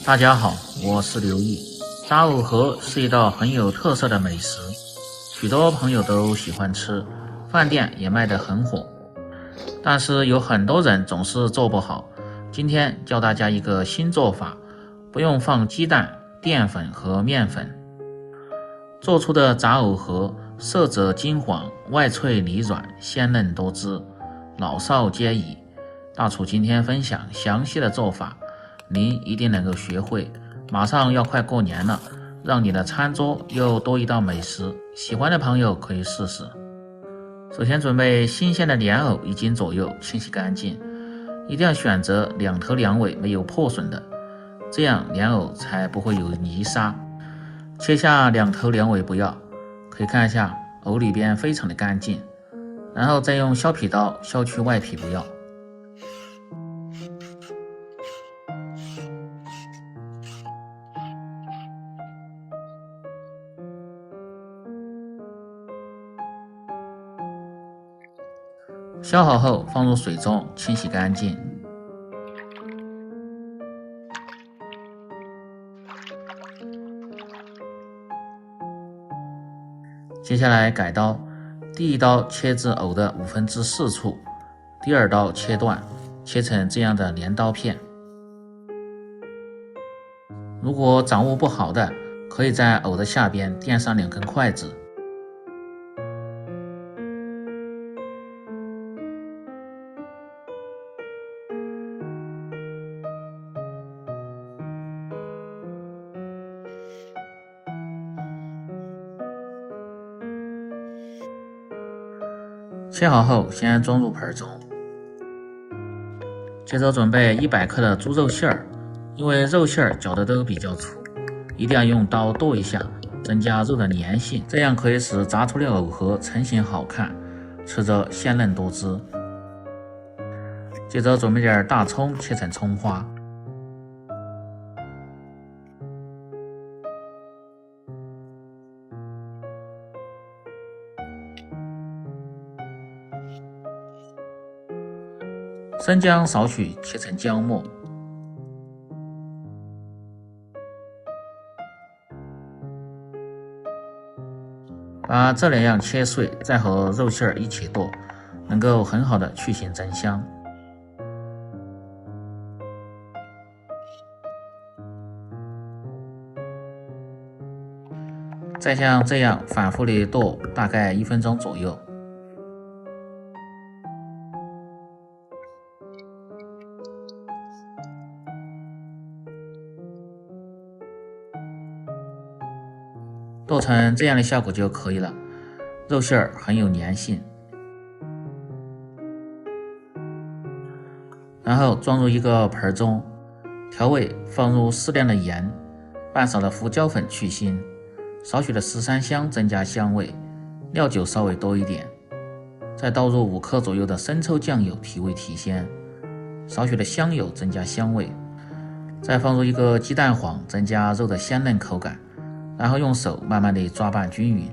大家好，我是刘毅。炸藕盒是一道很有特色的美食，许多朋友都喜欢吃，饭店也卖得很火。但是有很多人总是做不好。今天教大家一个新做法，不用放鸡蛋、淀粉和面粉，做出的炸藕盒色泽金黄，外脆里软，鲜嫩多汁，老少皆宜。大厨今天分享详细的做法，您一定能够学会。马上要快过年了，让你的餐桌又多一道美食，喜欢的朋友可以试试。首先准备新鲜的莲藕1斤左右，清洗干净，一定要选择2头2尾没有破损的，这样莲藕才不会有泥沙。切下2头2尾不要，可以看一下藕里边非常的干净，然后再用削皮刀削去外皮不要。削好后放入水中清洗干净。接下来改刀，第一刀切至藕的4/5处，第二刀切断，切成这样的镰刀片。如果掌握不好的，可以在藕的下边垫上2根筷子。切好后先装入盆中，接着准备100克的猪肉馅儿，因为肉馅儿绞的都比较粗，一定要用刀剁一下，增加肉的粘性，这样可以使炸出的藕盒成型好看，吃着鲜嫩多汁。接着准备点大葱，切成葱花。生姜少许，切成姜末。把这2样切碎，再和肉馅一起剁，能够很好的去腥增香。再像这样反复的剁，大概1分钟左右。剁成这样的效果就可以了，肉馅儿很有粘性。然后装入一个盆中，调味放入适量的盐，半勺的胡椒粉去腥，少许的十三香增加香味，料酒稍微多一点，再倒入5克左右的生抽酱油提味提鲜，少许的香油增加香味，再放入1个鸡蛋黄，增加肉的鲜嫩口感。然后用手慢慢的抓拌均匀。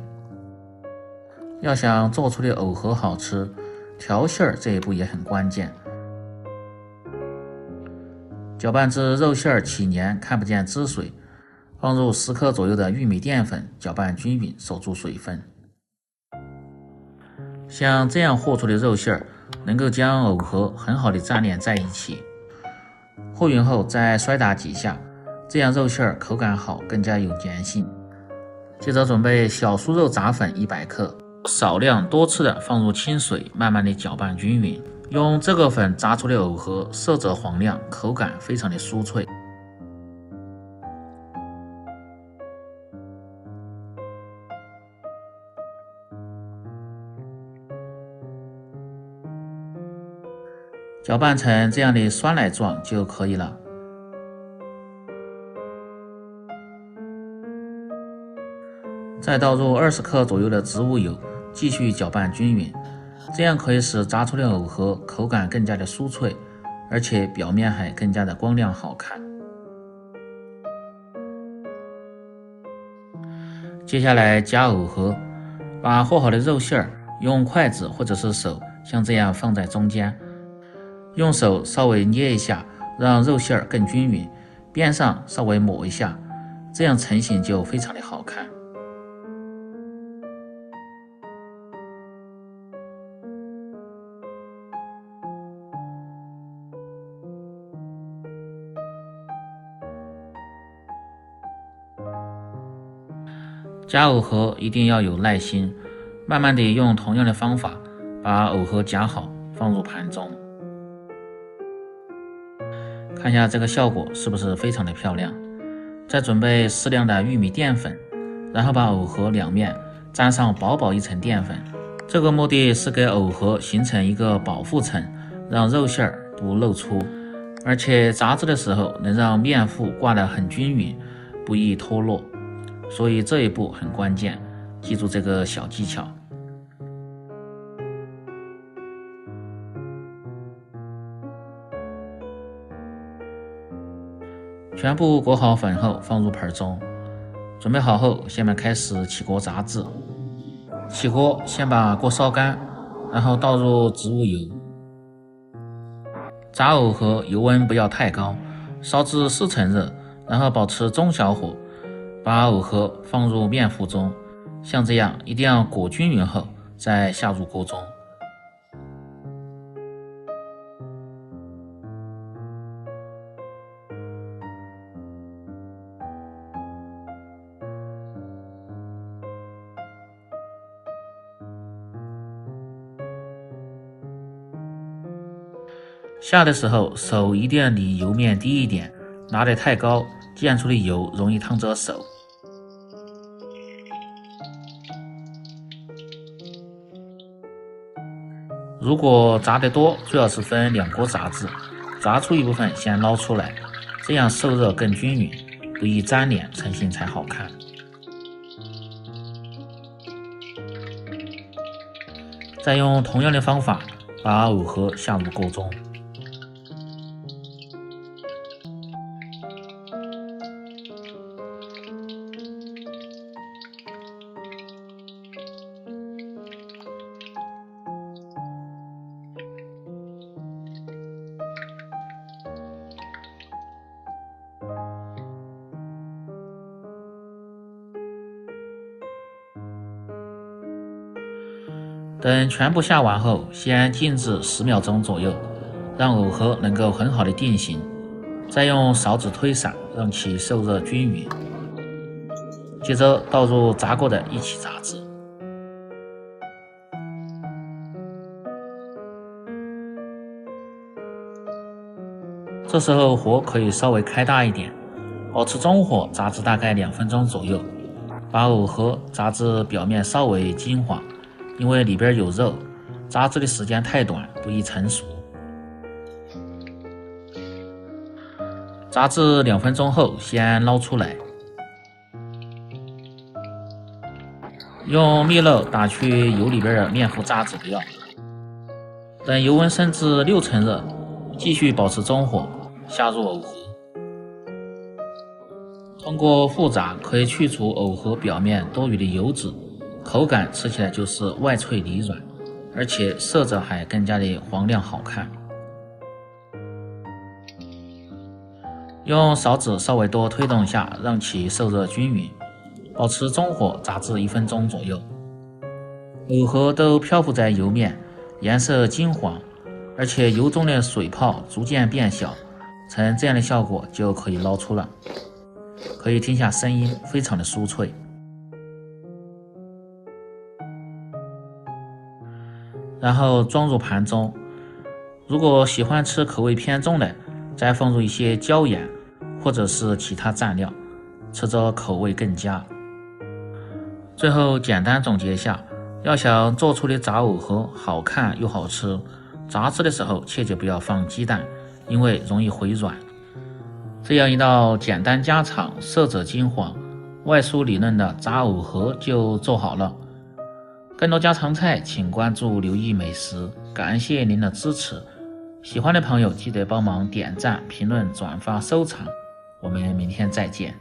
要想做出的藕盒好吃，调馅儿这一步也很关键。搅拌至肉馅儿起黏，看不见汁水，放入10克左右的玉米淀粉，搅拌均匀，守住水分。像这样和出的肉馅儿，能够将藕盒很好的粘连在一起。和匀后再摔打几下，这样肉馅儿口感好，更加有粘性。接着准备小酥肉炸粉100克，少量多次的放入清水，慢慢的搅拌均匀。用这个粉炸出的藕盒色泽黄亮，口感非常的酥脆。搅拌成这样的酸奶状就可以了。再倒入20克左右的植物油，继续搅拌均匀，这样可以使炸出的藕盒口感更加的酥脆，而且表面还更加的光亮好看。接下来夹藕盒，把和好的肉馅儿用筷子或者是手像这样放在中间，用手稍微捏一下，让肉馅儿更均匀，边上稍微抹一下，这样成型就非常的好看。夹藕盒一定要有耐心，慢慢地用同样的方法把藕盒夹好，放入盘中。看一下这个效果是不是非常的漂亮。再准备适量的玉米淀粉，然后把藕盒两面沾上薄薄一层淀粉，这个目的是给藕盒形成一个保护层，让肉馅不露出，而且炸制的时候能让面糊挂得很均匀，不易脱落。所以这一步很关键，记住这个小技巧。全部裹好粉后放入盆中，准备好后，下面开始起锅炸制。起锅先把锅烧干，然后倒入植物油。炸藕盒油温不要太高，烧至4成热，然后保持中小火，把藕盒放入面糊中，像这样一定要裹均匀后再下入锅中。下的时候手一定要离油面低一点，拿得太高，溅出的油容易烫着手。如果炸得多，最好是分2锅炸制，炸出一部分先捞出来，这样受热更均匀，不易粘连，成型才好看。再用同样的方法把藕盒下入锅中。等全部下完后，先静置10秒钟左右，让藕盒能够很好的定型，再用勺子推散，让其受热均匀。接着倒入炸过的一起炸制。这时候火可以稍微开大一点，保持中火炸至大概2分钟左右，把藕盒炸至表面稍微金黄，因为里边有肉，炸制的时间太短，不易成熟。炸至2分钟后，先捞出来，用篾漏打去油里边的面糊渣子料。等油温升至6成热，继续保持中火，下入藕盒。通过复炸可以去除藕盒表面多余的油脂，口感吃起来就是外脆里软，而且色泽还更加的黄亮好看。用勺子稍微多推动一下，让其受热均匀，保持中火炸至1分钟左右。藕盒都漂浮在油面，颜色金黄，而且油中的水泡逐渐变小，呈这样的效果就可以捞出了。可以听下声音，非常的酥脆。然后装入盘中，如果喜欢吃口味偏重的，再放入一些椒盐或者是其他蘸料，吃着口味更佳。最后简单总结一下，要想做出的炸藕盒好看又好吃，炸制的时候切记不要放鸡蛋，因为容易回软。这样一道简单家常、色泽金黄、外酥里嫩的炸藕盒就做好了。更多家常菜请关注刘毅美食，感谢您的支持。喜欢的朋友记得帮忙点赞、评论、转发、收藏，我们明天再见。